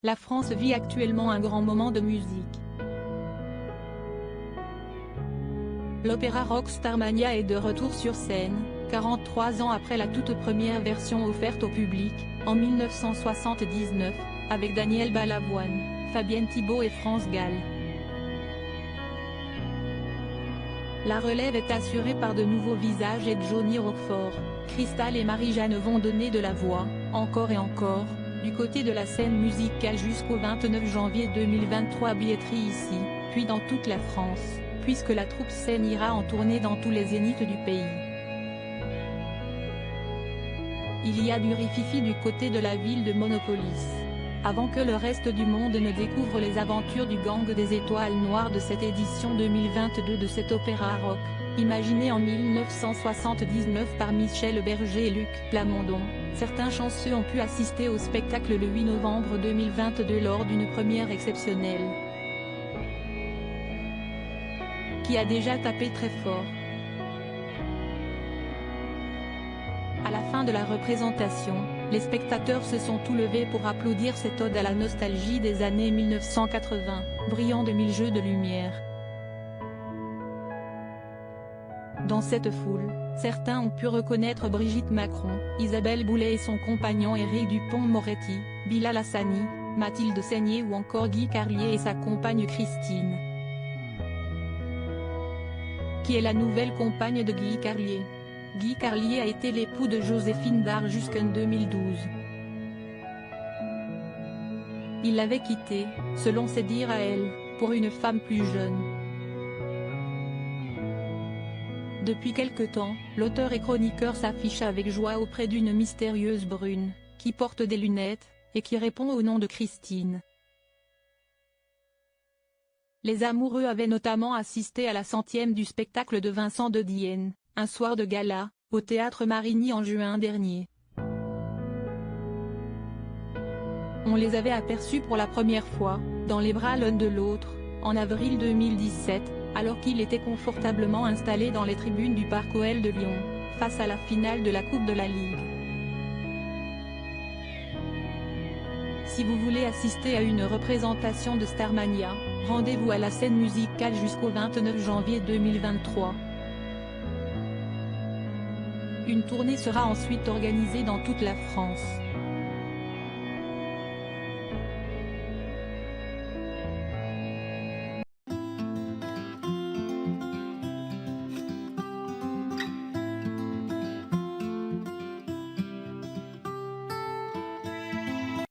La France vit actuellement un grand moment de musique. L'opéra rock Starmania est de retour sur scène, 43 ans après la toute première version offerte au public, en 1979, avec Daniel Balavoine, Fabienne Thibault et France Gall. La relève est assurée par de nouveaux visages et Johnny Roquefort, Cristal et Marie-Jeanne vont donner de la voix, encore et encore, du côté de la scène musicale jusqu'au 29 janvier 2023. Billetterie ici, puis dans toute la France, puisque la troupe scène ira en tournée dans tous les zéniths du pays. Il y a du rififi du côté de la ville de Monopolis. Avant que le reste du monde ne découvre les aventures du Gang des Étoiles Noires de cette édition 2022 de cet opéra rock, imaginé en 1979 par Michel Berger et Luc Plamondon, certains chanceux ont pu assister au spectacle le 8 novembre 2022 lors d'une première exceptionnelle, qui a déjà tapé très fort. À la fin de la représentation, les spectateurs se sont tous levés pour applaudir cette ode à la nostalgie des années 1980, brillant de mille jeux de lumière. Dans cette foule, certains ont pu reconnaître Brigitte Macron, Isabelle Boulay et son compagnon Éric Dupond-Moretti, Bilal Hassani, Mathilde Seigner ou encore Guy Carlier et sa compagne Christine, qui est la nouvelle compagne de Guy Carlier. Guy Carlier a été l'époux de Joséphine Baer jusqu'en 2012. Il l'avait quittée, selon ses dires à elle, pour une femme plus jeune. Depuis quelque temps, l'auteur et chroniqueur s'affiche avec joie auprès d'une mystérieuse brune, qui porte des lunettes, et qui répond au nom de Christine. Les amoureux avaient notamment assisté à la 100e du spectacle de Vincent de Dienne, un soir de gala, au Théâtre Marigny en juin dernier. On les avait aperçus pour la première fois, dans les bras l'un de l'autre, en avril 2017, alors qu'il était confortablement installé dans les tribunes du Parc OL de Lyon, face à la finale de la Coupe de la Ligue. Si vous voulez assister à une représentation de Starmania, rendez-vous à la scène musicale jusqu'au 29 janvier 2023. Une tournée sera ensuite organisée dans toute la France.